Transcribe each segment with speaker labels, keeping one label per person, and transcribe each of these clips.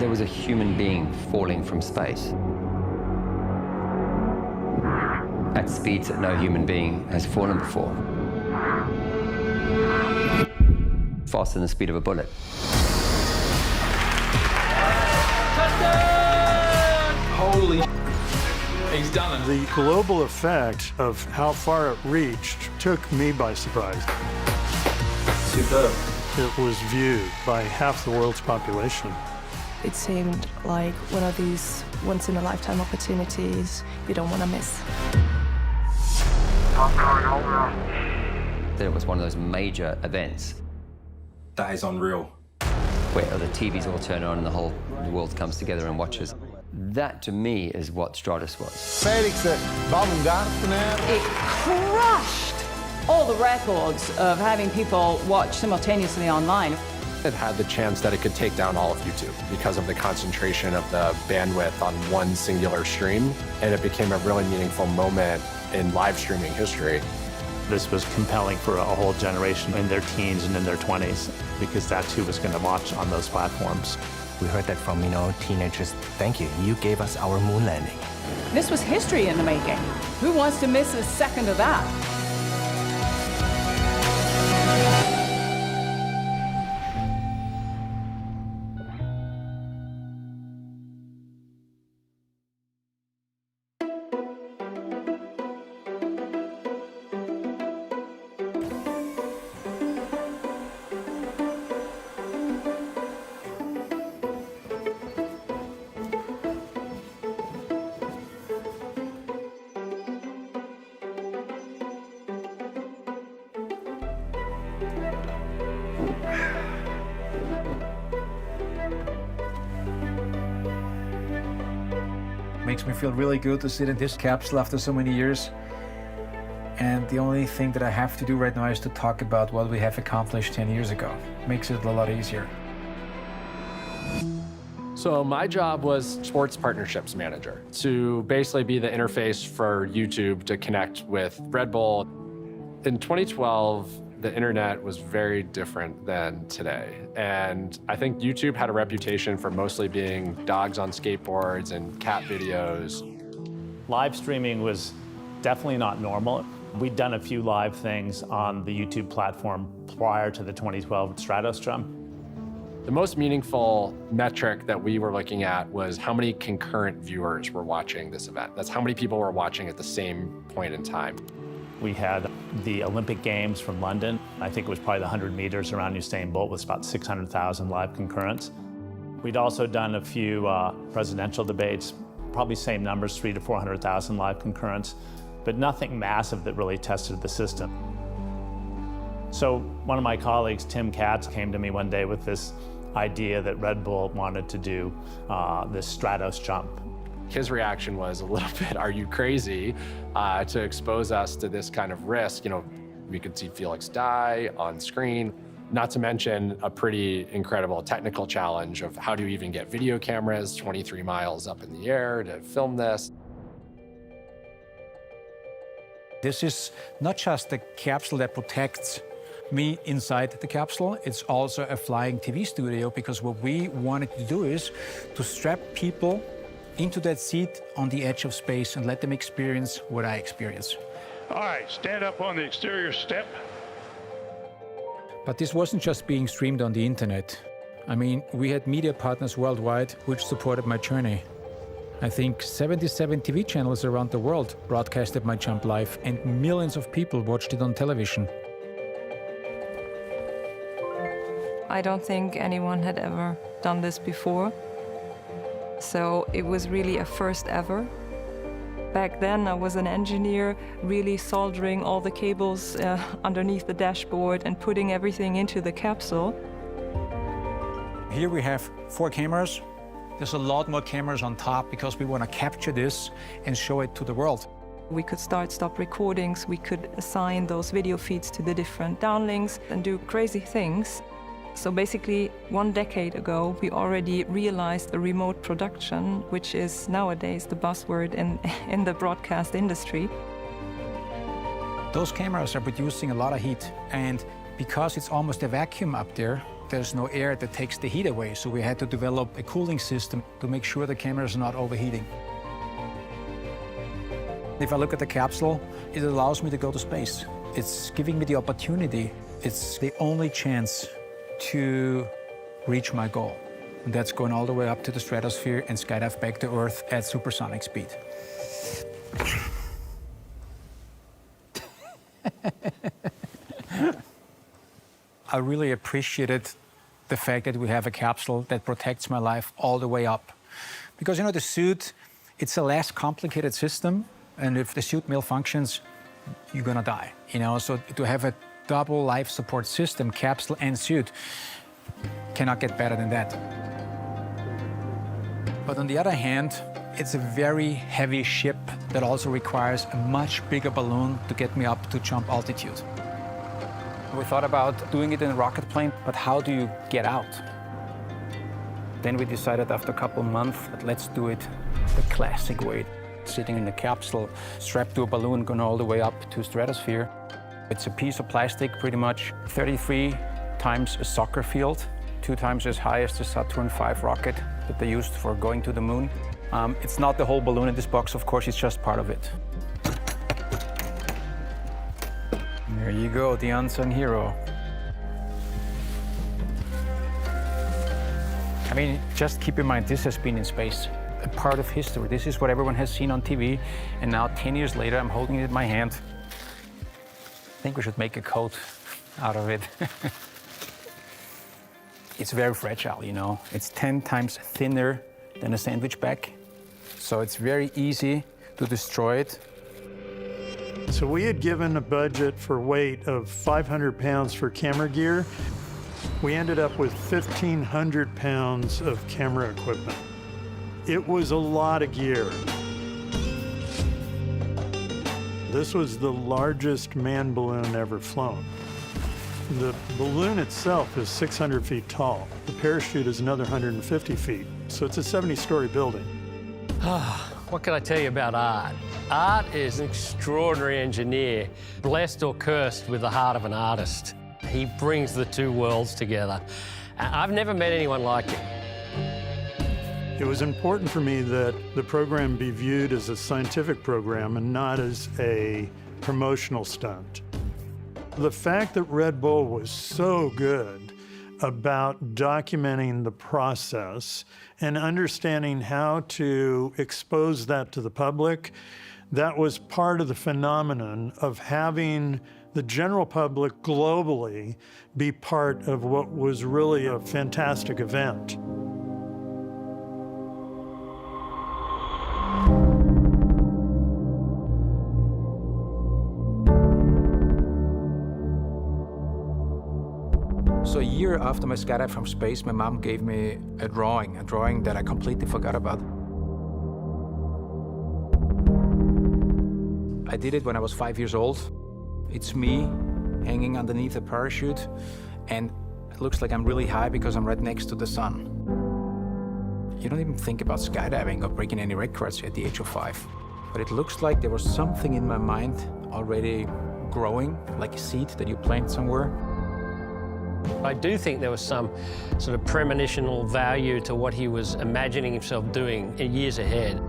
Speaker 1: There was a human being falling from space at speeds that no human being has fallen before. Faster than the speed of a bullet.
Speaker 2: Holy, he's done it.
Speaker 3: The global effect of how far it reached took me by surprise.
Speaker 2: Superb.
Speaker 3: It was viewed by half the world's population.
Speaker 4: It seemed like one of these once-in-a-lifetime opportunities you don't want to miss.
Speaker 1: It was one of those major events
Speaker 2: That is unreal.
Speaker 1: where the TVs all turn on and the whole world comes together and watches. That, to me, is what Stratos was.
Speaker 5: Felix Baumgartner.
Speaker 6: It crushed all the records of having people watch simultaneously online.
Speaker 7: It had the chance that it could take down all of YouTube because of the concentration of the bandwidth on one singular stream, and it became a really meaningful moment in live streaming history.
Speaker 8: This was compelling for a whole generation in their teens and in their 20s, because that's who was going to watch on those platforms.
Speaker 9: We heard that from, teenagers. Thank you. You gave us our moon landing.
Speaker 6: This was history in the making. Who wants to miss a second of that?
Speaker 10: Makes me feel really good to sit in this capsule after so many years. And the only thing that I have to do right now is to talk about what we have accomplished 10 years ago. Makes it a lot easier.
Speaker 7: So my job was sports partnerships manager, to basically be the interface for YouTube to connect with Red Bull. In 2012, the internet was very different than today. And I think YouTube had a reputation for mostly being dogs on skateboards and cat videos.
Speaker 8: Live streaming was definitely not normal. We'd done a few live things on the YouTube platform prior to the 2012 Stratos jump.
Speaker 7: The most meaningful metric that we were looking at was how many concurrent viewers were watching this event. That's how many people were watching at the same point in time.
Speaker 8: We had the Olympic Games from London. I think it was probably the 100 meters around Usain Bolt with about 600,000 live concurrents. We'd also done a few presidential debates, probably same numbers, 300,000 to 400,000 live concurrents, but nothing massive that really tested the system. So one of my colleagues, Tim Katz, came to me one day with this idea that Red Bull wanted to do this Stratos jump.
Speaker 7: His reaction was a little bit, are you crazy to expose us to this kind of risk? We could see Felix die on screen, not to mention a pretty incredible technical challenge of how do you even get video cameras 23 miles up in the air to film this?
Speaker 10: This is not just a capsule that protects me inside the capsule, it's also a flying TV studio, because what we wanted to do is to strap people into that seat on the edge of space and let them experience what I experience.
Speaker 3: All right, stand up on the exterior step.
Speaker 10: But this wasn't just being streamed on the internet. I mean, we had media partners worldwide which supported my journey. I think 77 TV channels around the world broadcasted my jump live, and millions of people watched it on television.
Speaker 4: I don't think anyone had ever done this before. So it was really a first ever. Back then I was an engineer, really soldering all the cables underneath the dashboard and putting everything into the capsule.
Speaker 10: Here we have 4 cameras. There's a lot more cameras on top because we want to capture this and show it to the world.
Speaker 4: We could stop recordings, we could assign those video feeds to the different downlinks and do crazy things. So basically, 1 decade ago, we already realized a remote production, which is nowadays the buzzword in the broadcast industry.
Speaker 10: Those cameras are producing a lot of heat, and because it's almost a vacuum up there, there's no air that takes the heat away, so we had to develop a cooling system to make sure the camera is not overheating. If I look at the capsule, it allows me to go to space. It's giving me the opportunity. It's the only chance to reach my goal. And that's going all the way up to the stratosphere and skydive back to Earth at supersonic speed. I really appreciated the fact that we have a capsule that protects my life all the way up. Because, you know, the suit, it's a less complicated system, and if the suit malfunctions, you're gonna die, you know? So to have a double life support system, capsule and suit, cannot get better than that. But on the other hand, it's a very heavy ship that also requires a much bigger balloon to get me up to jump altitude. We thought about doing it in a rocket plane, but how do you get out? Then we decided after a couple of months that let's do it the classic way. Sitting in a capsule, strapped to a balloon, going all the way up to stratosphere. It's a piece of plastic, pretty much 33 times a soccer field, 2 times as high as the Saturn V rocket that they used for going to the moon. It's not the whole balloon in this box, of course, it's just part of it. There you go, the unsung hero. I mean, just keep in mind, this has been in space, a part of history. This is what everyone has seen on TV, and now 10 years later, I'm holding it in my hand. I think we should make a coat out of it. It's very fragile, you know. It's 10 times thinner than a sandwich bag, so it's very easy to destroy it.
Speaker 3: So we had given a budget for weight of 500 pounds for camera gear. We ended up with 1,500 pounds of camera equipment. It was a lot of gear. This was the largest manned balloon ever flown. The balloon itself is 600 feet tall. The parachute is another 150 feet. So it's a 70-story building.
Speaker 11: What can I tell you about art? Art is an extraordinary engineer, blessed or cursed with the heart of an artist. He brings the two worlds together. I've never met anyone like him.
Speaker 3: It was important for me that the program be viewed as a scientific program and not as a promotional stunt. The fact that Red Bull was so good about documenting the process and understanding how to expose that to the public, that was part of the phenomenon of having the general public globally be part of what was really a fantastic event.
Speaker 10: So a year after my skydive from space, my mom gave me a drawing that I completely forgot about. I did it when I was 5 years old. It's me hanging underneath a parachute, and it looks like I'm really high because I'm right next to the sun. You don't even think about skydiving or breaking any records at the age of 5. But it looks like there was something in my mind already growing, like a seed that you plant somewhere.
Speaker 11: I do think there was some sort of premonitional value to what he was imagining himself doing in years ahead.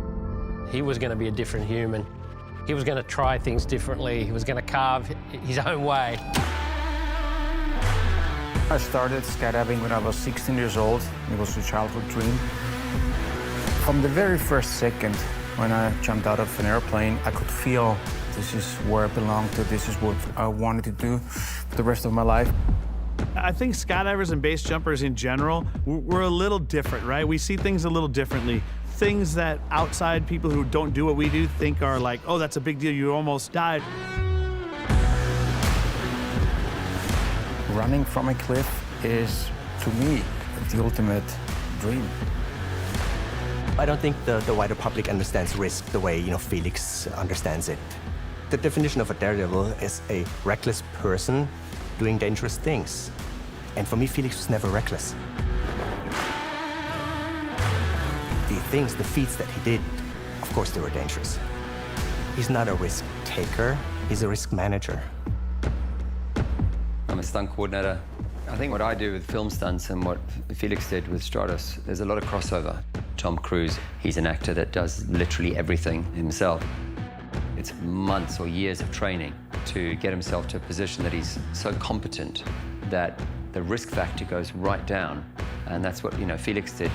Speaker 11: He was going to be a different human. He was going to try things differently. He was going to carve his own way.
Speaker 10: I started skydiving when I was 16 years old. It was a childhood dream. From the very first second when I jumped out of an airplane, I could feel this is where I belong to, this is what I wanted to do for the rest of my life.
Speaker 12: I think skydivers and base jumpers in general, we're a little different, right? We see things a little differently. Things that outside people who don't do what we do think are like, oh, that's a big deal, you almost died.
Speaker 10: Running from a cliff is, to me, the ultimate dream.
Speaker 9: I don't think the wider public understands risk the way, Felix understands it. The definition of a daredevil is a reckless person doing dangerous things. And for me, Felix was never reckless. The feats that he did, of course, they were dangerous. He's not a risk taker, he's a risk manager.
Speaker 1: I'm a stunt coordinator. I think what I do with film stunts and what Felix did with Stratos, there's a lot of crossover. Tom Cruise, he's an actor that does literally everything himself. It's months or years of training to get himself to a position that he's so competent that the risk factor goes right down. And that's what, Felix did.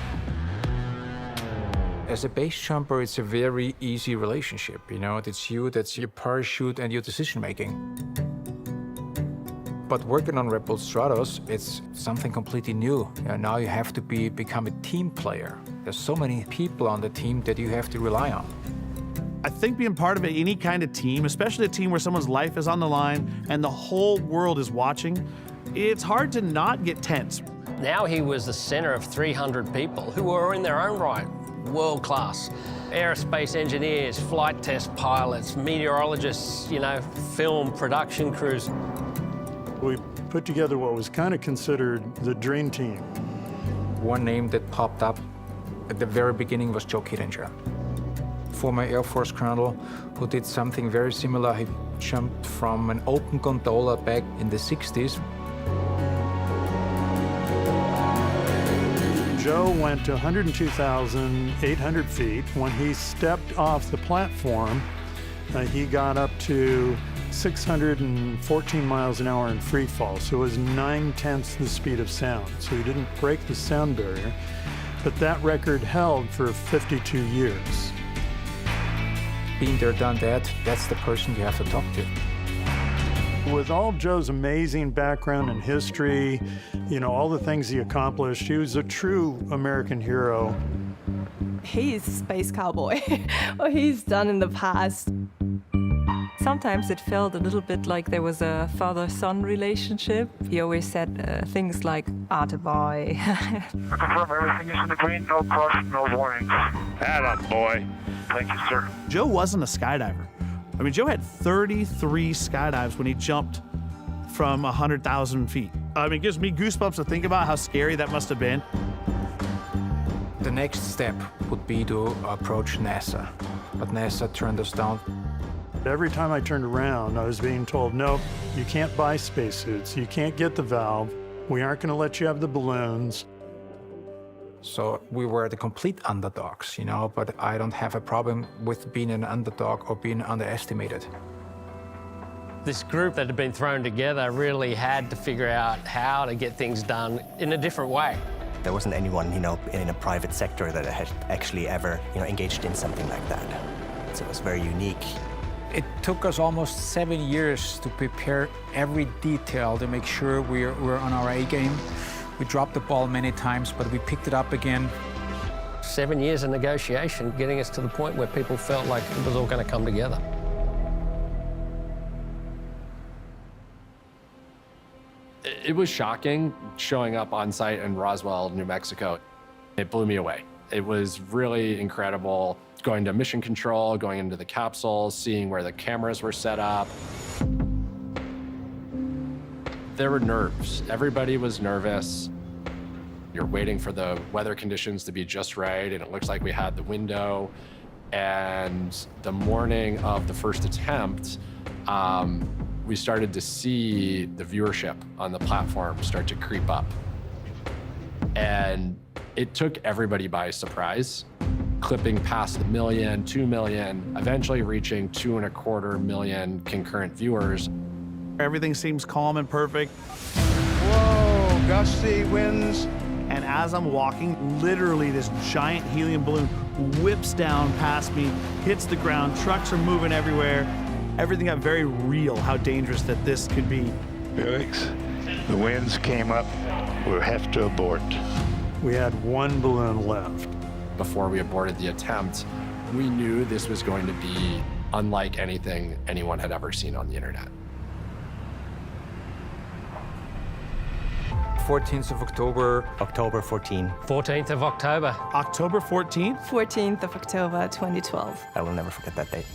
Speaker 10: As a base jumper, it's a very easy relationship. It's you, that's your parachute and your decision-making. But working on Red Bull Stratos, it's something completely new. Now you have to become a team player. There's so many people on the team that you have to rely on.
Speaker 12: I think being part of any kind of team, especially a team where someone's life is on the line and the whole world is watching, it's hard to not get tense.
Speaker 11: Now he was the center of 300 people who were in their own right world-class. Aerospace engineers, flight test pilots, meteorologists, film production crews.
Speaker 3: We put together what was kind of considered the dream team.
Speaker 10: One name that popped up at the very beginning was Joe Kittinger, former Air Force colonel who did something very similar. He jumped from an open gondola back in the 60s.
Speaker 3: Joe went to 102,800 feet. When he stepped off the platform, he got up to 614 miles an hour in free fall, so it was 9/10 the speed of sound. So he didn't break the sound barrier, but that record held for 52 years.
Speaker 10: Been there, done that, that's the person you have to talk to.
Speaker 3: With all Joe's amazing background and history, all the things he accomplished, he was a true American hero.
Speaker 13: He's a space cowboy, what he's done in the past.
Speaker 4: Sometimes it felt a little bit like there was a father-son relationship. He always said things like, "Attaboy."
Speaker 14: Confirm everything is in the green, no caution, no warnings. Attaboy. Thank you, sir.
Speaker 12: Joe wasn't a skydiver. Joe had 33 skydives when he jumped from 100,000 feet. It gives me goosebumps to think about how scary that must have been.
Speaker 10: The next step would be to approach NASA, but NASA turned us down.
Speaker 3: Every time I turned around, I was being told, no, you can't buy spacesuits, you can't get the valve, we aren't going to let you have the balloons.
Speaker 10: So we were the complete underdogs, but I don't have a problem with being an underdog or being underestimated.
Speaker 11: This group that had been thrown together really had to figure out how to get things done in a different way.
Speaker 9: There wasn't anyone, in a private sector that had actually ever, engaged in something like that. So it was very unique.
Speaker 10: It took us almost 7 years to prepare every detail to make sure we're on our A game. We dropped the ball many times, but we picked it up again.
Speaker 11: 7 years of negotiation, getting us to the point where people felt like it was all going to come together.
Speaker 7: It was shocking showing up on site in Roswell, New Mexico. It blew me away. It was really incredible going to mission control, going into the capsule, seeing where the cameras were set up. There were nerves. Everybody was nervous. You're waiting for the weather conditions to be just right, and it looks like we had the window. And the morning of the first attempt, we started to see the viewership on the platform start to creep up. And it took everybody by surprise, clipping past 1 million, 2 million, eventually reaching 2.25 million concurrent viewers.
Speaker 12: Everything seems calm and perfect.
Speaker 14: Whoa, gusty winds.
Speaker 12: And as I'm walking, literally this giant helium balloon whips down past me, hits the ground, trucks are moving everywhere. Everything got very real, how dangerous that this could be.
Speaker 14: Felix, the winds came up. We'll have to abort.
Speaker 3: We had one balloon left.
Speaker 7: Before we aborted the attempt, we knew this was going to be unlike anything anyone had ever seen on the internet.
Speaker 10: 14th of October.
Speaker 9: October 14.
Speaker 11: 14th of October.
Speaker 12: October 14th?
Speaker 13: 14th of October, 2012.
Speaker 9: I will never forget that date.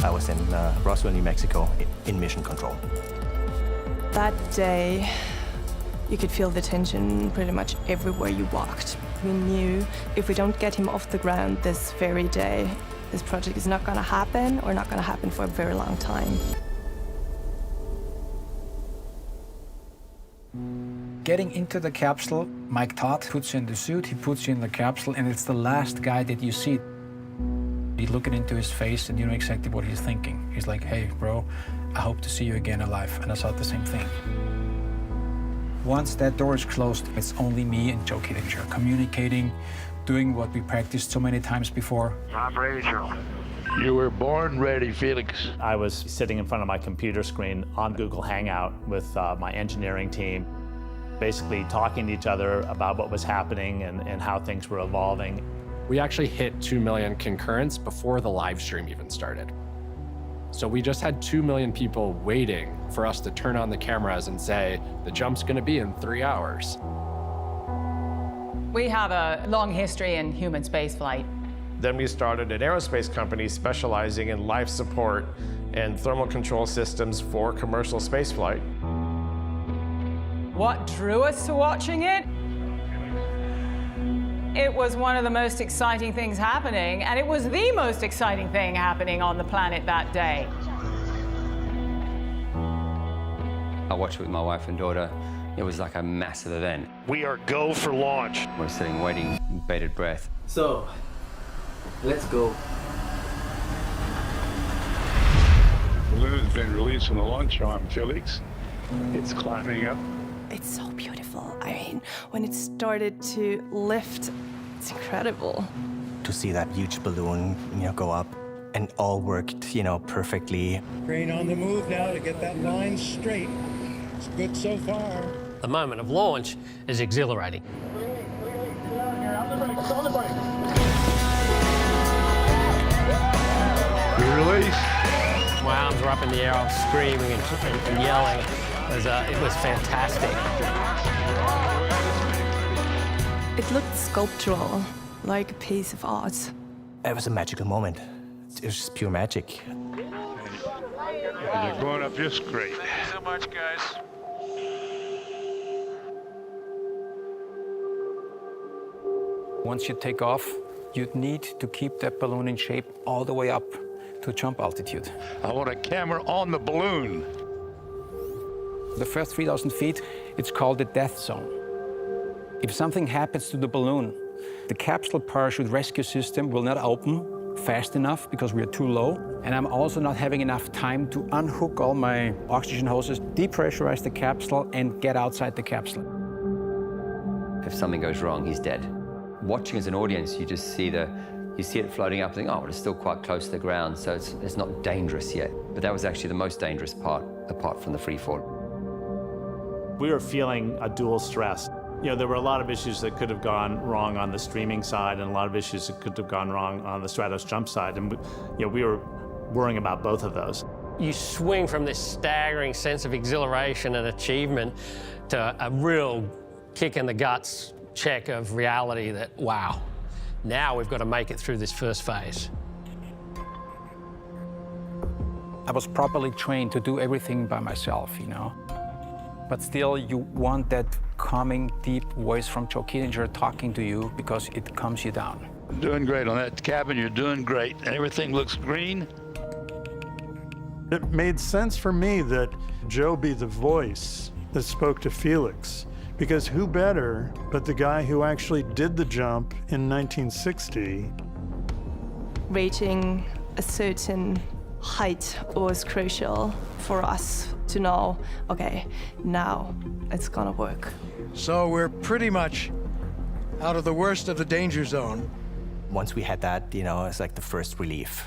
Speaker 9: I was in Roswell, New Mexico, in mission control.
Speaker 13: That day, you could feel the tension pretty much everywhere you walked. We knew if we don't get him off the ground this very day, this project is not going to happen, or not going to happen for a very long time.
Speaker 10: getting into the capsule, Mike Todd puts you in the suit, he puts you in the capsule, and it's the last guy that you see. You look into his face and you know exactly what he's thinking. He's like, hey, bro, I hope to see you again alive. And I thought the same thing. Once that door is closed, it's only me and Joe Kittinger communicating, doing what we practiced so many times before.
Speaker 14: I'm ready, Joe.
Speaker 5: You were born ready, Felix.
Speaker 8: I was sitting in front of my computer screen on Google Hangout with my engineering team, basically talking to each other about what was happening and how things were evolving.
Speaker 7: We actually hit 2 million concurrents before the live stream even started. So we just had 2 million people waiting for us to turn on the cameras and say, the jump's gonna be in 3 hours.
Speaker 6: We have a long history in human spaceflight.
Speaker 15: Then we started an aerospace company specializing in life support and thermal control systems for commercial spaceflight.
Speaker 6: What drew us to watching it? It was one of the most exciting things happening, and it was the most exciting thing happening on the planet that day.
Speaker 1: I watched it with my wife and daughter. It was like a massive event.
Speaker 5: We are go for launch.
Speaker 1: We're sitting waiting, bated breath.
Speaker 16: So, let's go.
Speaker 5: Balloon's been released from the launch arm, Felix. It's climbing up.
Speaker 13: It's so beautiful. I mean, when it started to lift, it's incredible.
Speaker 9: To see that huge balloon, go up and all worked, perfectly.
Speaker 17: Crane on the move now to get that line straight. It's good so far.
Speaker 11: The moment of launch is exhilarating.
Speaker 5: Release.
Speaker 11: My arms were up in the air, I was screaming and yelling. It was fantastic.
Speaker 13: It looked sculptural, like a piece of art.
Speaker 9: It was a magical moment. It was just pure magic.
Speaker 5: You're going up just great.
Speaker 14: Thank you so much, guys.
Speaker 10: Once you take off, you need to keep that balloon in shape all the way up to jump altitude.
Speaker 5: I want a camera on the balloon.
Speaker 10: The first 3,000 feet, it's called the death zone. If something happens to the balloon, the capsule parachute rescue system will not open fast enough because we are too low. And I'm also not having enough time to unhook all my oxygen hoses, depressurize the capsule, and get outside the capsule.
Speaker 1: If something goes wrong, he's dead. Watching as an audience, you just see it floating up and think, oh, well, it's still quite close to the ground, so it's not dangerous yet. But that was actually the most dangerous part, apart from the free fall.
Speaker 8: We were feeling a dual stress. There were a lot of issues that could have gone wrong on the streaming side and a lot of issues that could have gone wrong on the Stratos jump side. And we were worrying about both of those.
Speaker 11: You swing from this staggering sense of exhilaration and achievement to a real kick in the guts check of reality that, wow, now we've got to make it through this first phase.
Speaker 10: I was properly trained to do everything by myself, But still, you want that calming, deep voice from Joe Kittinger talking to you because it calms you down.
Speaker 5: Doing great on that cabin. You're doing great. Everything looks green.
Speaker 3: It made sense for me that Joe be the voice that spoke to Felix, because who better but the guy who actually did the jump in 1960?
Speaker 13: Reaching a certain height was crucial for us to know, okay, now it's gonna work.
Speaker 17: So we're pretty much out of the worst of the danger zone.
Speaker 9: Once we had that, it's like the first relief.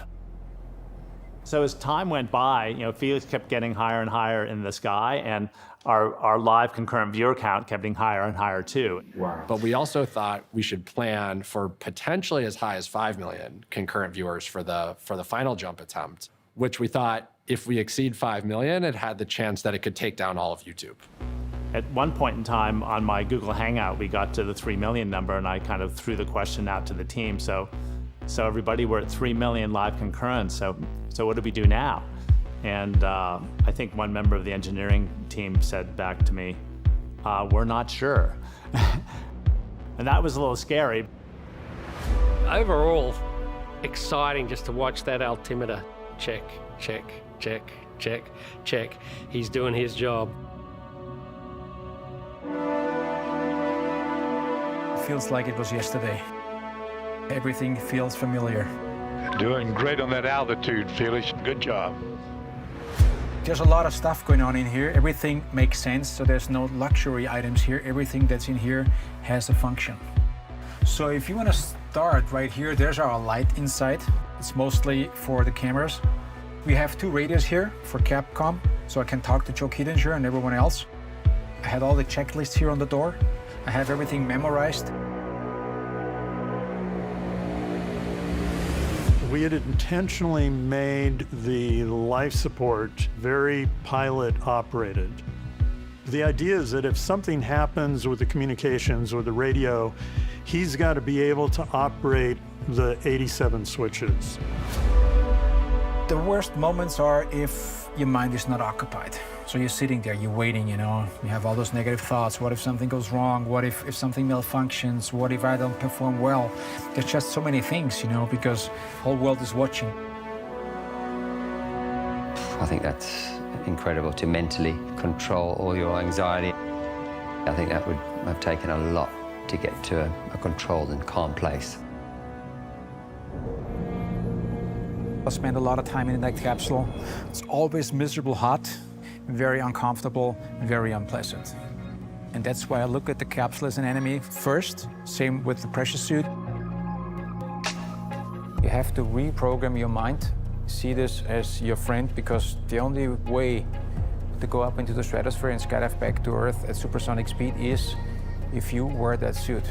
Speaker 8: So as time went by, Felix kept getting higher and higher in the sky, and our live concurrent viewer count kept getting higher and higher too.
Speaker 7: Wow. But we also thought we should plan for potentially as high as 5 million concurrent viewers for the final jump attempt, which we thought if we exceed 5 million, it had the chance that it could take down all of YouTube.
Speaker 8: At one point in time on my Google Hangout, we got to the 3 million number, and I kind of threw the question out to the team. So everybody, we're at 3 million live concurrents. So what do we do now? And I think one member of the engineering team said back to me, we're not sure. And that was a little scary.
Speaker 11: Overall, exciting just to watch that altimeter. Check, check, check, check, check. He's doing his job.
Speaker 10: feels like it was yesterday. Everything feels familiar.
Speaker 5: Doing great on that altitude, Felix. Good job.
Speaker 10: There's a lot of stuff going on in here. Everything makes sense, so there's no luxury items here. Everything that's in here has a function. So if you want to start right here, there's our light inside. It's mostly for the cameras. We have 2 radios here for Capcom, so I can talk to Joe Kittinger and everyone else. I had all the checklists here on the door. I have everything memorized.
Speaker 3: We had intentionally made the life support very pilot operated. The idea is that if something happens with the communications or the radio, he's got to be able to operate the 87 switches.
Speaker 10: The worst moments are if your mind is not occupied. So you're sitting there, you're waiting, you know, you have all those negative thoughts. What if something goes wrong? What if something malfunctions? What if I don't perform well? There's just so many things, you know, because the whole world is watching.
Speaker 1: I think that's incredible, to mentally control all your anxiety. I think that would have taken a lot to get to a controlled and calm place.
Speaker 10: I spent a lot of time in that capsule. It's always miserable hot, very uncomfortable, very unpleasant. And that's why I look at the capsule as an enemy first, same with the pressure suit. You have to reprogram your mind, see this as your friend, because the only way to go up into the stratosphere and skydive back to Earth at supersonic speed is if you wear that suit.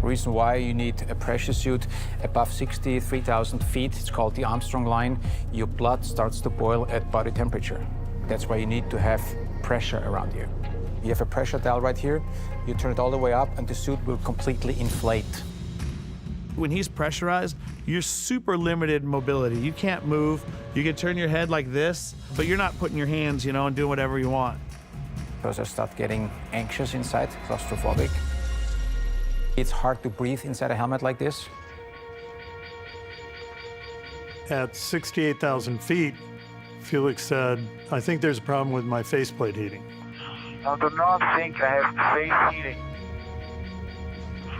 Speaker 10: The reason why you need a pressure suit above 63,000 feet, it's called the Armstrong line, your blood starts to boil at body temperature. That's why you need to have pressure around you. You have a pressure dial right here, you turn it all the way up and the suit will completely inflate.
Speaker 12: When he's pressurized, you're super limited mobility. You can't move. You can turn your head like this, but you're not putting your hands, you know, and doing whatever you want.
Speaker 10: Because I start getting anxious inside, claustrophobic. It's hard to breathe inside a helmet like this.
Speaker 3: At 68,000 feet, Felix said, I think there's a problem with my faceplate heating.
Speaker 14: I do not think I have face heating.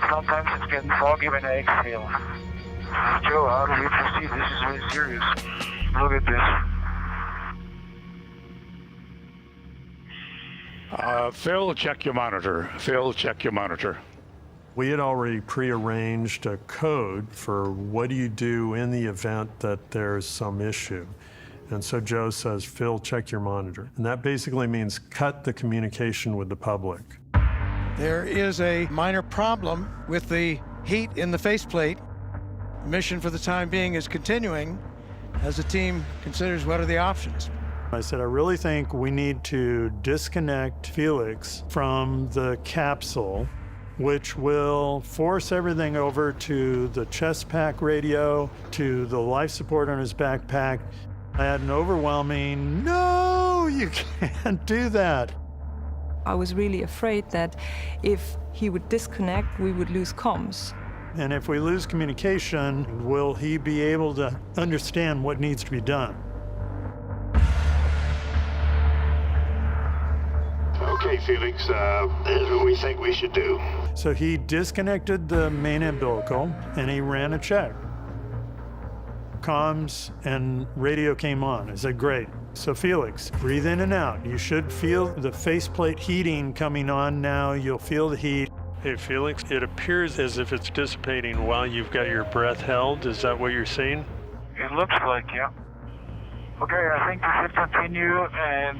Speaker 14: Sometimes it's getting foggy when I exhale. Joe, how do we proceed? This is very serious. Look at this.
Speaker 5: Phil, check your monitor. Phil, check your monitor.
Speaker 3: We had already prearranged a code for what do you do in the event that there's some issue. And so Joe says, Phil, check your monitor. And that basically means cut the communication with the public.
Speaker 17: There is a minor problem with the heat in the faceplate. The mission for the time being is continuing as the team considers what are the options.
Speaker 3: I said, I really think we need to disconnect Felix from the capsule, which will force everything over to the chest pack radio, to the life support on his backpack. I had an overwhelming, no, you can't do that.
Speaker 4: I was really afraid that if he would disconnect, we would lose comms.
Speaker 3: And if we lose communication, will he be able to understand what needs to be done?
Speaker 14: Okay, Felix, here's what we think we should do.
Speaker 3: So he disconnected the main umbilical and he ran a check. Comms and radio came on. I said, great. So Felix, breathe in and out. You should feel the faceplate heating coming on now. You'll feel the heat. Hey, Felix, it appears as if it's dissipating while you've got your breath held. Is that what you're saying?
Speaker 14: It looks like, yeah. Okay, I think we should continue and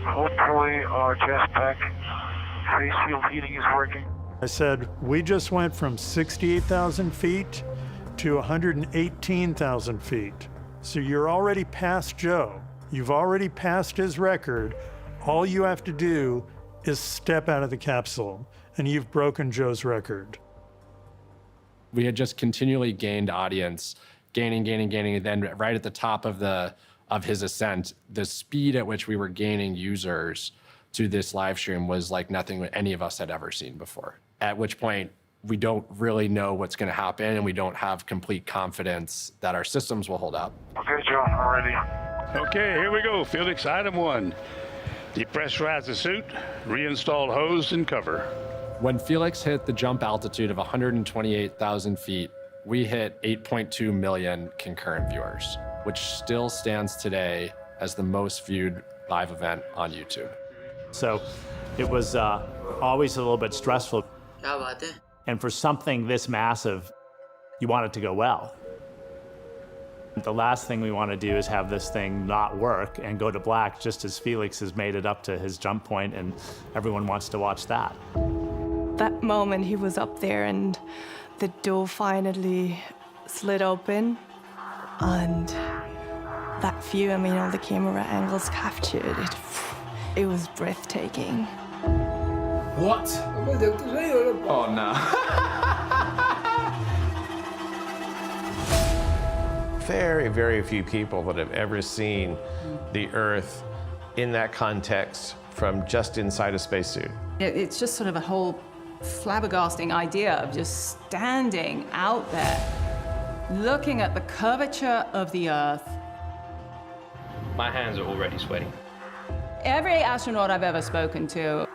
Speaker 14: hopefully our chest pack face shield heating is working.
Speaker 3: I said, we just went from 68,000 feet to 118,000 feet. So you're already past Joe. You've already passed his record. All you have to do is step out of the capsule, and you've broken Joe's record.
Speaker 7: We had just continually gained audience, gaining, and then right at the top of his ascent, the speed at which we were gaining users to this live stream was like nothing any of us had ever seen before. At which point, we don't really know what's going to happen, and we don't have complete confidence that our systems will hold up.
Speaker 14: Okay, Joe, I'm ready.
Speaker 5: Okay, here we go, Felix. Item 1. Depressurize the suit, reinstall hose and cover.
Speaker 7: When Felix hit the jump altitude of 128,000 feet, we hit 8.2 million concurrent viewers, which still stands today as the most viewed live event on YouTube.
Speaker 8: So it was always a little bit stressful. And for something this massive, you want it to go well. The last thing we want to do is have this thing not work and go to black just as Felix has made it up to his jump point and everyone wants to watch that.
Speaker 13: That moment he was up there and the door finally slid open and that view, I mean, all the camera angles captured it. It was breathtaking.
Speaker 2: What? Oh, no.
Speaker 15: Very, very few people that have ever seen the Earth in that context from just inside a spacesuit.
Speaker 6: It's just sort of a whole flabbergasting idea of just standing out there, looking at the curvature of the Earth.
Speaker 1: My hands are already sweating.
Speaker 6: Every astronaut I've ever spoken to,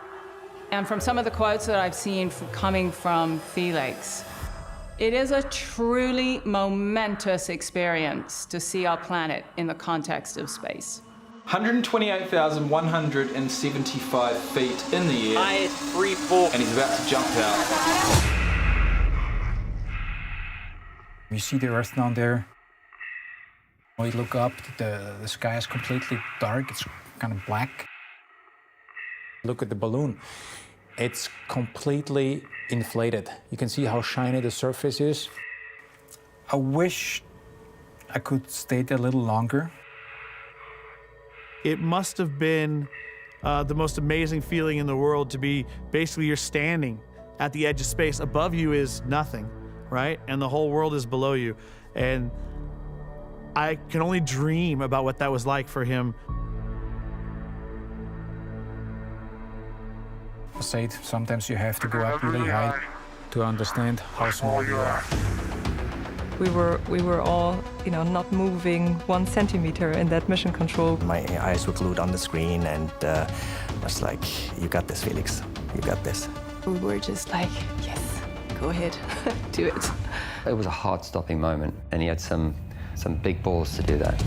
Speaker 6: and from some of the quotes that I've seen coming from Felix, it is a truly momentous experience to see our planet in the context of space.
Speaker 2: 128,175 feet in the air.
Speaker 16: Highest free fall.
Speaker 2: And he's about to jump out.
Speaker 10: You see the Earth down there. When you look up, the sky is completely dark. It's kind of black. Look at the balloon. It's completely inflated. You can see how shiny the surface is. I wish I could stay there a little longer.
Speaker 12: It must have been the most amazing feeling in the world to be, basically you're standing at the edge of space. Above you is nothing, right? And the whole world is below you. And I can only dream about what that was like for him.
Speaker 10: I said sometimes you have to go up really high to understand how small you are.
Speaker 4: We were all, not moving 1 centimeter in that mission control.
Speaker 9: My eyes were glued on the screen and I was like, you got this, Felix, you got this.
Speaker 13: We were just like, yes, go ahead, do it.
Speaker 1: It was a heart-stopping moment, and he had some big balls to do that.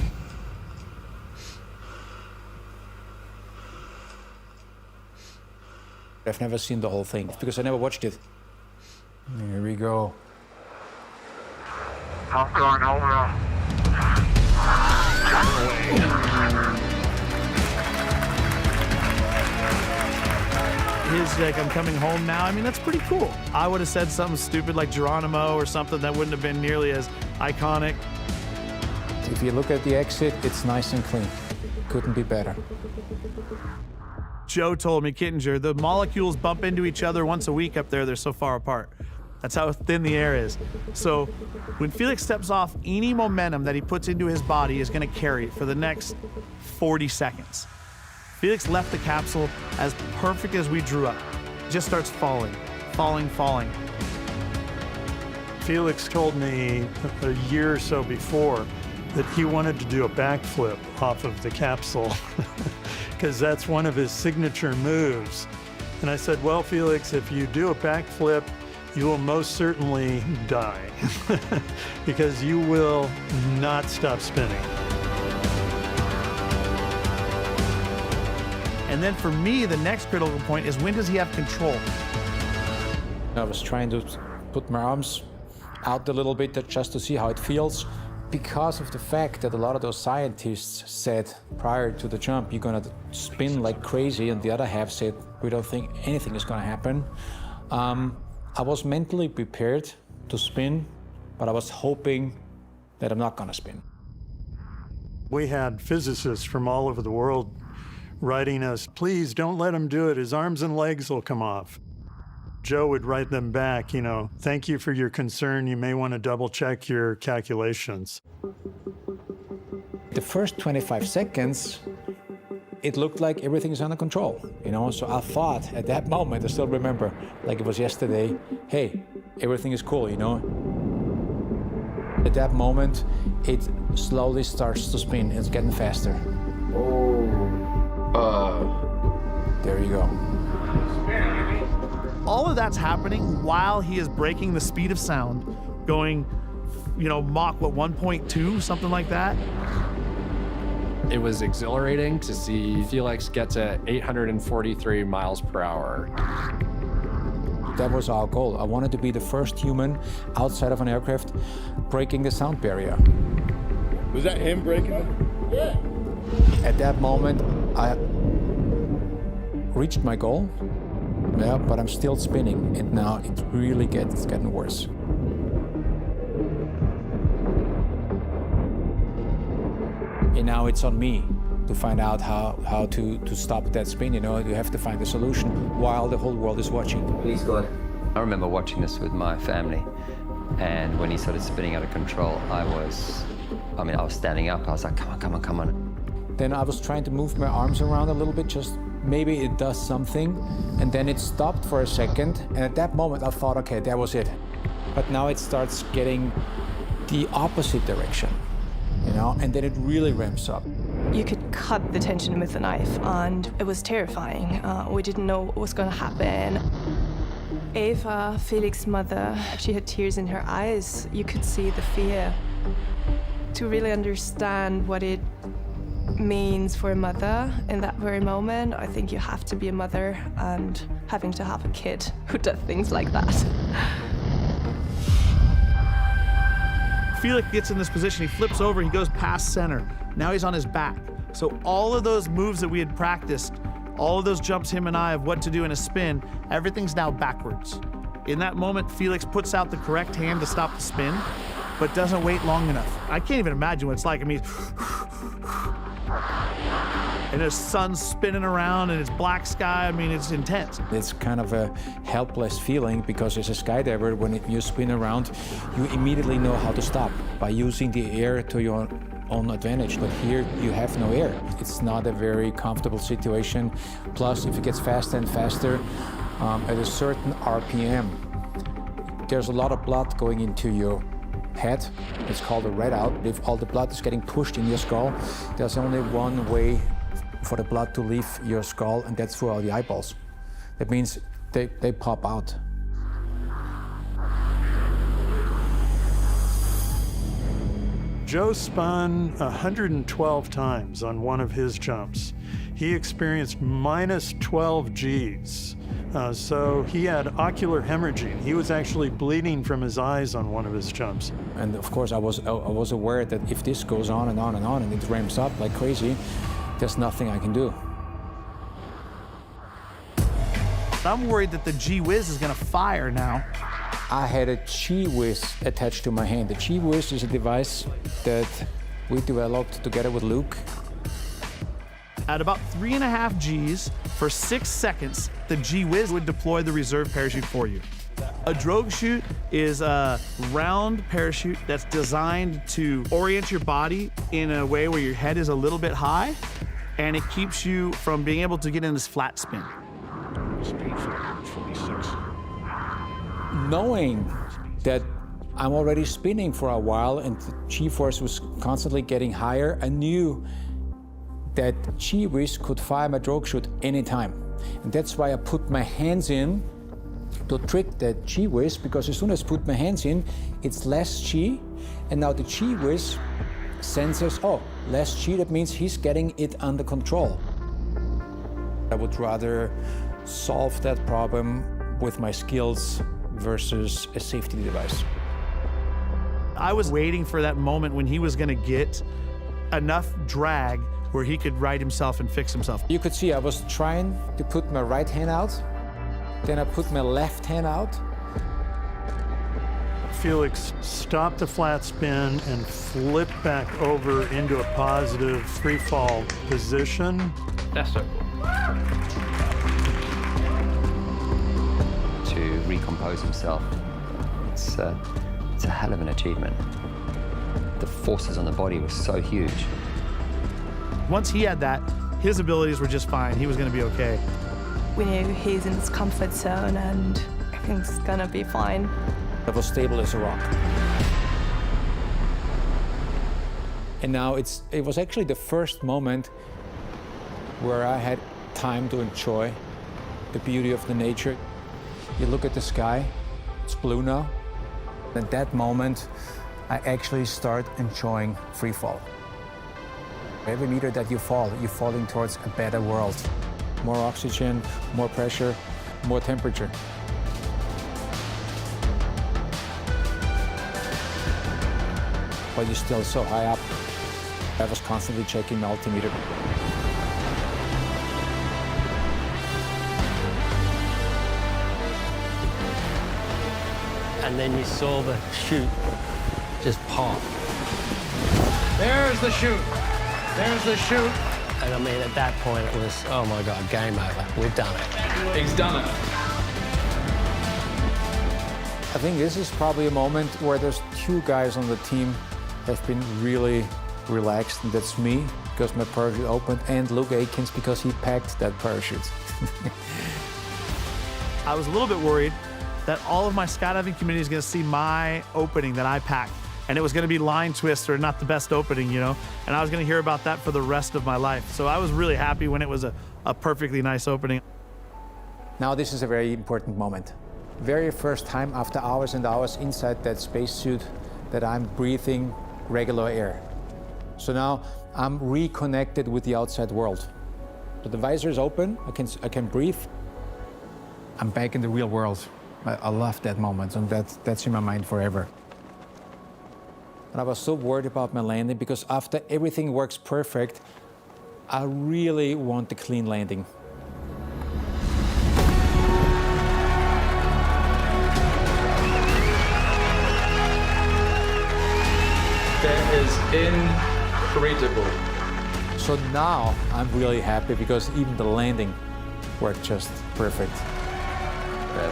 Speaker 10: I've never seen the whole thing because I never watched it. Here we go.
Speaker 14: I'm going over.
Speaker 12: His like, I'm coming home now, I mean, that's pretty cool. I would have said something stupid like Geronimo or something that wouldn't have been nearly as iconic.
Speaker 10: If you look at the exit, it's nice and clean. Couldn't be better.
Speaker 12: Joe told me, Kittinger, the molecules bump into each other once a week up there. They're so far apart. That's how thin the air is. So when Felix steps off, any momentum that he puts into his body is going to carry it for the next 40 seconds. Felix left the capsule as perfect as we drew up. It just starts falling, falling, falling.
Speaker 3: Felix told me a year or so before that he wanted to do a backflip off of the capsule because that's one of his signature moves. And I said, well, Felix, if you do a backflip, you will most certainly die because you will not stop spinning.
Speaker 12: And then for me, the next critical point is when does he have control?
Speaker 10: I was trying to put my arms out a little bit just to see how it feels. Because of the fact that a lot of those scientists said prior to the jump, you're gonna spin like crazy, and the other half said, we don't think anything is gonna happen. I was mentally prepared to spin, but I was hoping that I'm not gonna spin.
Speaker 3: We had physicists from all over the world writing us, please don't let him do it, his arms and legs will come off. Joe would write them back, thank you for your concern, you may want to double check your calculations.
Speaker 10: The first 25 seconds, it looked like everything's under control, so I thought at that moment, I still remember, like it was yesterday, hey, everything is cool, At that moment, it slowly starts to spin, it's getting faster. There you go.
Speaker 12: All of that's happening while he is breaking the speed of sound, going, Mach, 1.2, something like that.
Speaker 7: It was exhilarating to see Felix get to 843 miles per hour.
Speaker 10: That was our goal. I wanted to be the first human outside of an aircraft breaking the sound barrier.
Speaker 5: Was that him breaking it? Yeah.
Speaker 10: At that moment, I reached my goal, yeah, but I'm still spinning, and now it really it's getting worse. And now it's on me to find out how to stop that spin. You have to find a solution while the whole world is watching.
Speaker 16: Please go ahead.
Speaker 1: I remember watching this with my family, and when he started spinning out of control, I was standing up. I was like, come on.
Speaker 10: Then I was trying to move my arms around a little bit, just maybe it does something. And then it stopped for a second. And at that moment, I thought, okay, that was it. But now it starts getting the opposite direction, and then it really ramps up.
Speaker 13: You could cut the tension with a knife, and it was terrifying. We didn't know what was going to happen. Eva, Felix's mother, she had tears in her eyes. You could see the fear. To really understand what it means for a mother in that very moment, I think you have to be a mother and having to have a kid who does things like that.
Speaker 12: Felix gets in this position, he flips over, he goes past center. Now he's on his back. So all of those moves that we had practiced, all of those jumps, him and I, of what to do in a spin, everything's now backwards. In that moment, Felix puts out the correct hand to stop the spin, but doesn't wait long enough. I can't even imagine what it's like. And his sun's spinning around and it's black sky. It's intense.
Speaker 10: It's kind of a helpless feeling because as a skydiver, when you spin around, you immediately know how to stop by using the air to your own advantage. But here you have no air. It's not a very comfortable situation. Plus, if it gets faster and faster, at a certain RPM, there's a lot of blood going into your head. It's called a readout. If all the blood is getting pushed in your skull, there's only one way for the blood to leave your skull, and that's through all the eyeballs. That means they pop out.
Speaker 3: Joe spun 112 times on one of his jumps. He experienced minus 12 Gs. So he had ocular hemorrhaging. He was actually bleeding from his eyes on one of his jumps.
Speaker 10: And of course, I was aware that if this goes on and on and on and it ramps up like crazy, there's nothing I can do.
Speaker 12: I'm worried that the G-Whiz is gonna fire now.
Speaker 10: I had a G-Whiz attached to my hand. The G-Whiz is a device that we developed together with Luke.
Speaker 12: At about 3.5 Gs for 6 seconds, the G-Whiz would deploy the reserve parachute for you. A drogue chute is a round parachute that's designed to orient your body in a way where your head is a little bit high, and it keeps you from being able to get in this flat spin.
Speaker 5: Speed 46.
Speaker 10: Knowing that I'm already spinning for a while and the G-force was constantly getting higher, I knew that G-Whiz could fire my drogue chute anytime. And that's why I put my hands in to trick that G-Whiz, because as soon as I put my hands in, it's less G, and now the G-Whiz senses, oh, less G, that means he's getting it under control. I would rather solve that problem with my skills versus a safety device.
Speaker 12: I was waiting for that moment when he was gonna get enough drag where he could right himself and fix himself.
Speaker 10: You could see I was trying to put my right hand out, then I put my left hand out.
Speaker 3: Felix stopped the flat spin and flipped back over into a positive free fall position.
Speaker 11: That's so cool.
Speaker 1: To recompose himself, it's a hell of an achievement. The forces on the body were so huge.
Speaker 12: Once he had that, his abilities were just fine. He was gonna be okay.
Speaker 13: We knew he's in his comfort zone and everything's gonna be fine.
Speaker 10: I was stable as a rock. And now it was actually the first moment where I had time to enjoy the beauty of the nature. You look at the sky, it's blue now. At that moment, I actually start enjoying free fall. Every meter that you fall, you're falling towards a better world. More oxygen, more pressure, more temperature. But you're still so high up. I was constantly checking my altimeter.
Speaker 11: And then you saw the chute just pop.
Speaker 17: There's the chute. There's the chute.
Speaker 11: And I mean, at that point, it was, oh my God, game over. We've done it.
Speaker 2: He's done it.
Speaker 10: I think this is probably a moment where there's two guys on the team have been really relaxed, and that's me, because my parachute opened, and Luke Aikens, because he packed that parachute.
Speaker 12: I was a little bit worried that all of my skydiving community is going to see my opening that I packed, and it was going to be line twist or not the best opening, you know, and I was going to hear about that for the rest of my life. So I was really happy when it was a perfectly nice opening.
Speaker 10: Now this is a very important moment. Very first time after hours and hours inside that spacesuit that I'm breathing regular air. So now I'm reconnected with the outside world. So the visor is open, I can breathe. I'm back in the real world. I love that moment, and that's in my mind forever. And I was so worried about my landing, because after everything works perfect, I really want a clean landing.
Speaker 2: That is incredible.
Speaker 10: So now I'm really happy, because even the landing worked just perfect.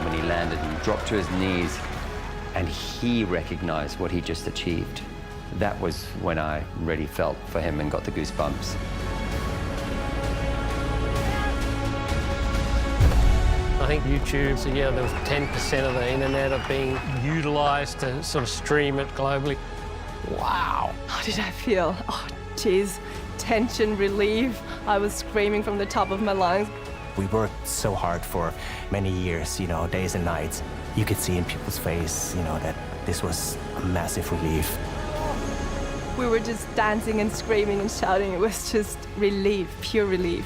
Speaker 1: When he landed, he dropped to his knees, and he recognized what he just achieved. That was when I really felt for him and got the goosebumps.
Speaker 11: I think YouTube, so yeah, there was 10% of the internet of being utilized to sort of stream it globally. Wow.
Speaker 13: How did I feel? Oh, geez. Tension, relief. I was screaming from the top of my lungs.
Speaker 9: We worked so hard for many years, you know, days and nights. You could see in people's face, you know, that this was a massive relief.
Speaker 13: We were just dancing and screaming and shouting. It was just relief, pure relief.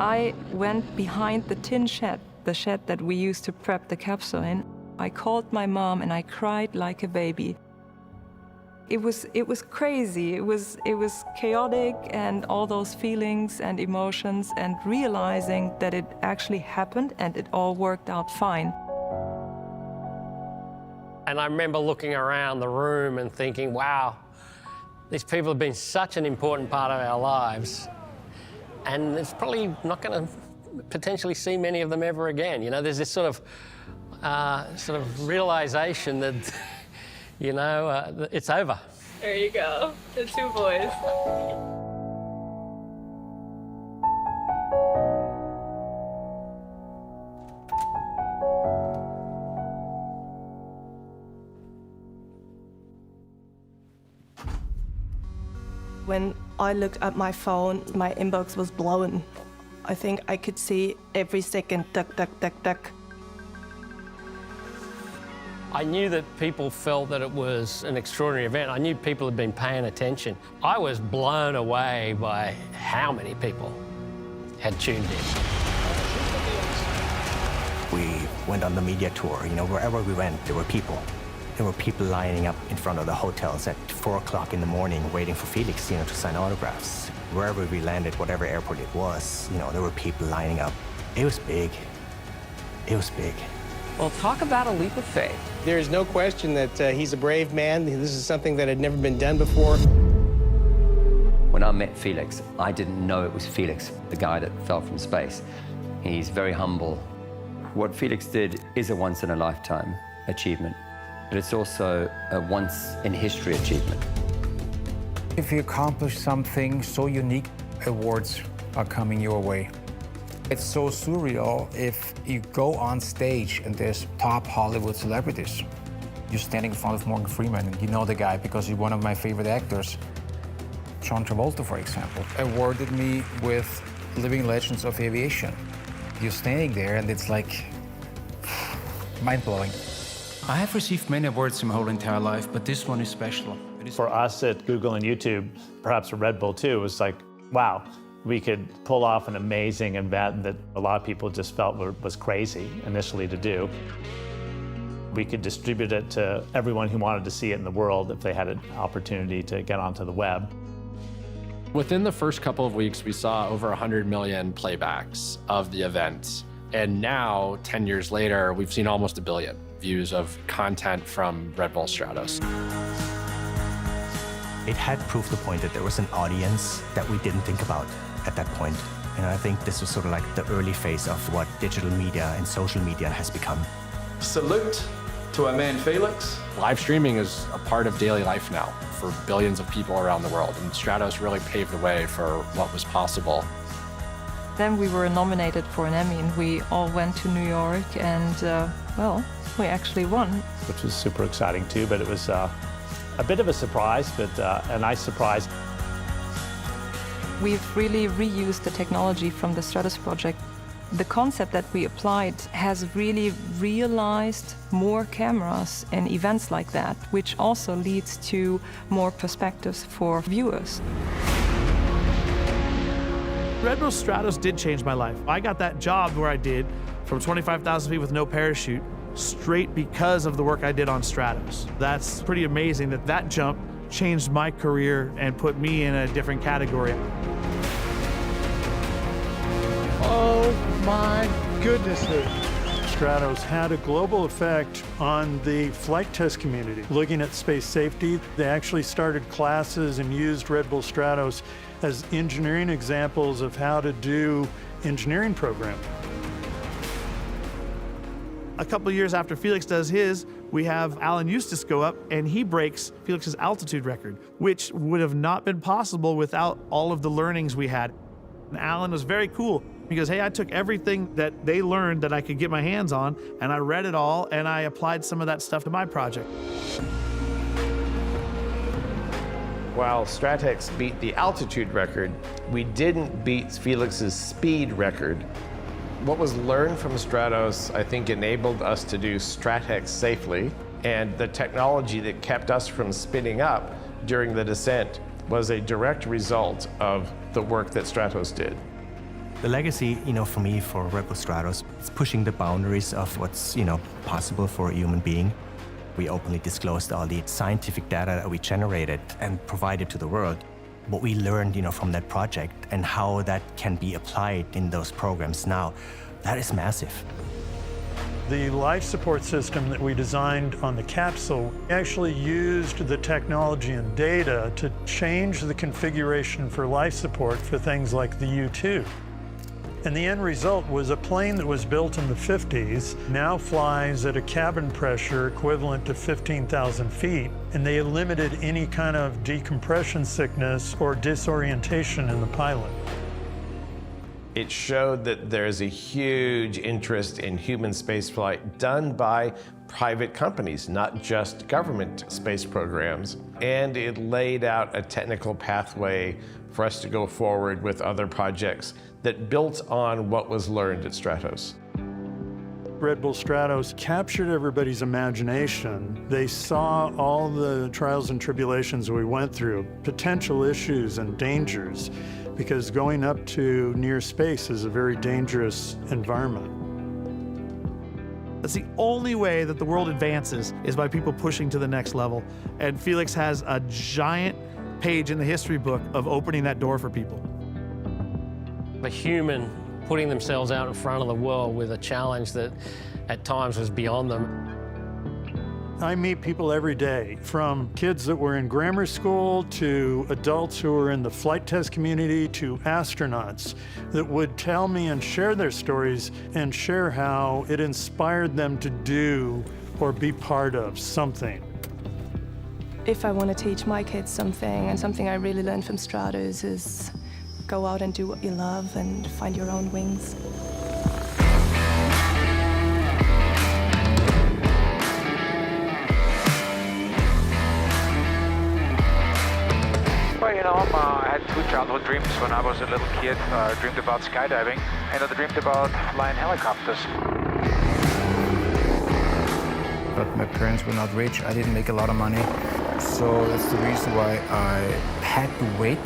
Speaker 4: I went behind the tin shed, the shed that we used to prep the capsule in. I called my mom and I cried like a baby. It was crazy. It was chaotic, and all those feelings and emotions, and realizing that it actually happened and it all worked out fine.
Speaker 11: And I remember looking around the room and thinking, wow, these people have been such an important part of our lives, and it's probably not going to potentially see many of them ever again. You know, there's this sort of realization that, you know, it's over.
Speaker 13: There you go, the two boys. When I looked at my phone, my inbox was blowing. I think I could see every second, duck, duck, duck, duck.
Speaker 11: I knew that people felt that it was an extraordinary event. I knew people had been paying attention. I was blown away by how many people had tuned in.
Speaker 9: We went on the media tour. You know, wherever we went, there were people. There were people lining up in front of the hotels at 4 o'clock in the morning waiting for Felix, you know, to sign autographs. Wherever we landed, whatever airport it was, you know, there were people lining up. It was big. It was big.
Speaker 11: Well, talk about a leap of faith.
Speaker 18: There is no question that he's a brave man. This is something that had never been done before.
Speaker 1: When I met Felix, I didn't know it was Felix, the guy that fell from space. He's very humble. What Felix did is a once-in-a-lifetime achievement, but it's also a once-in-history achievement.
Speaker 10: If you accomplish something so unique, awards are coming your way. It's so surreal if you go on stage and there's top Hollywood celebrities. You're standing in front of Morgan Freeman, and you know the guy because he's one of my favorite actors. John Travolta, for example, awarded me with Living Legends of Aviation. You're standing there and it's like mind-blowing.
Speaker 19: I have received many awards in my whole entire life, but this one is special.
Speaker 8: For us at Google and YouTube, perhaps for Red Bull too, it was like, wow, we could pull off an amazing event that a lot of people just felt was crazy initially to do. We could distribute it to everyone who wanted to see it in the world if they had an opportunity to get onto the web.
Speaker 7: Within the first couple of weeks, we saw over 100 million playbacks of the event. And now, 10 years later, we've seen almost 1 billion views of content from Red Bull Stratos.
Speaker 9: It had proved the point that there was an audience that we didn't think about at that point. And I think this was sort of like the early phase of what digital media and social media has become.
Speaker 2: Salute to our man Felix.
Speaker 7: Live streaming is a part of daily life now for billions of people around the world, and Stratos really paved the way for what was possible.
Speaker 4: Then we were nominated for an Emmy, and we all went to New York, and well, we actually won.
Speaker 8: Which was super exciting too, but it was a bit of a surprise, but a nice surprise.
Speaker 4: We've really reused the technology from the Stratos project. The concept that we applied has really realized more cameras in events like that, which also leads to more perspectives for viewers.
Speaker 12: Red Bull Stratos did change my life. I got that job where I did from 25,000 feet with no parachute straight because of the work I did on Stratos. That's pretty amazing that that jump changed my career and put me in a different category.
Speaker 17: Oh my goodness.
Speaker 3: Stratos had a global effect on the flight test community. Looking at space safety, they actually started classes and used Red Bull Stratos as engineering examples of how to do engineering programming.
Speaker 12: A couple years after Felix does his, we have Alan Eustace go up and he breaks Felix's altitude record, which would have not been possible without all of the learnings we had. And Alan was very cool because, hey, I took everything that they learned that I could get my hands on and I read it all and I applied some of that stuff to my project.
Speaker 15: While Stratex beat the altitude record, we didn't beat Felix's speed record. What was learned from Stratos, I think, enabled us to do Stratex safely, and the technology that kept us from spinning up during the descent was a direct result of the work that Stratos did.
Speaker 9: The legacy, for me, for Red Bull Stratos, is pushing the boundaries of what's, possible for a human being. We openly disclosed all the scientific data that we generated and provided to the world. What we learned, from that project and how that can be applied in those programs now, that is massive.
Speaker 3: The life support system that we designed on the capsule actually used the technology and data to change the configuration for life support for things like the U-2. And the end result was a plane that was built in the 50s, now flies at a cabin pressure equivalent to 15,000 feet, and they eliminated any kind of decompression sickness or disorientation in the pilot.
Speaker 15: It showed that there's a huge interest in human spaceflight done by private companies, not just government space programs. And it laid out a technical pathway for us to go forward with other projects that built on what was learned at Stratos.
Speaker 3: Red Bull Stratos captured everybody's imagination. They saw all the trials and tribulations we went through, potential issues and dangers, because going up to near space is a very dangerous environment.
Speaker 12: That's the only way that the world advances is by people pushing to the next level. And Felix has a giant page in the history book of opening that door for people.
Speaker 11: A human putting themselves out in front of the world with a challenge that at times was beyond them.
Speaker 3: I meet people every day, from kids that were in grammar school to adults who are in the flight test community to astronauts that would tell me and share their stories and share how it inspired them to do or be part of something.
Speaker 13: If I want to teach my kids something, and something I really learned from Stratos is go out and do what you love and find your own wings.
Speaker 14: Well,
Speaker 20: childhood dreams when I was a little kid. I dreamed about skydiving, and I dreamed about flying helicopters.
Speaker 19: But my parents were not rich. I didn't make a lot of money. So that's the reason why I had to wait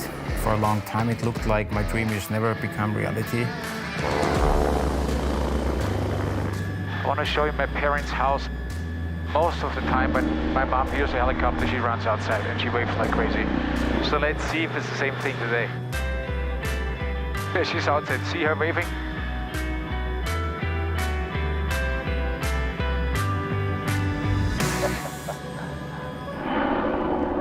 Speaker 19: for a long time. It looked like my dream has never become reality.
Speaker 20: I want to show you my parents' house. Most of the time when my mom hears a helicopter, she runs outside and she waves like crazy. So let's see if it's the same thing today. She's outside. See her waving?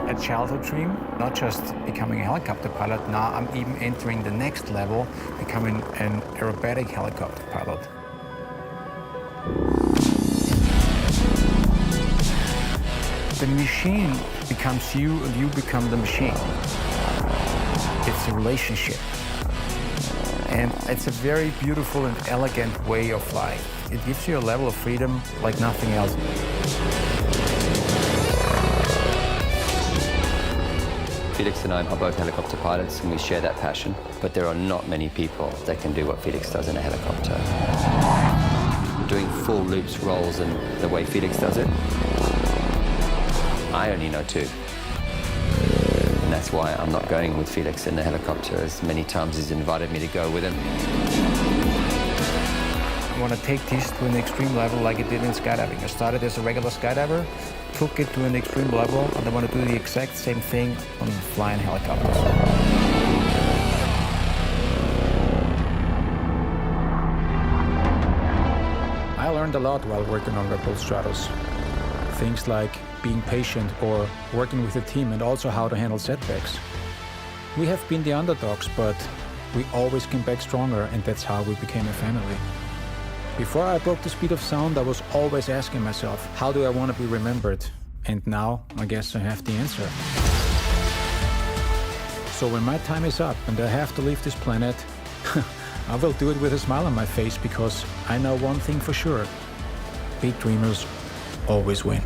Speaker 19: A childhood dream, not just becoming a helicopter pilot. Now I'm even entering the next level, becoming an aerobatic helicopter pilot. The machine becomes you and you become the machine. It's a relationship. And it's a very beautiful and elegant way of flying. It gives you a level of freedom like nothing else.
Speaker 1: Felix and I are both helicopter pilots and we share that passion, but there are not many people that can do what Felix does in a helicopter. Doing full loops, rolls, and the way Felix does it, I only know two. And that's why I'm not going with Felix in the helicopter as many times he's invited me to go with him.
Speaker 19: I want to take this to an extreme level like it did in skydiving. I started as a regular skydiver, took it to an extreme level, and I want to do the exact same thing on flying helicopters.
Speaker 10: I learned a lot while working on Red Bull Stratos. Things like being patient or working with a team, and also how to handle setbacks. We have been the underdogs, but we always came back stronger, and that's how we became a family. Before I broke the speed of sound, I was always asking myself, how do I want to be remembered? And now, I guess I have the answer. So when my time is up and I have to leave this planet, I will do it with a smile on my face, because I know one thing for sure: big dreamers always win.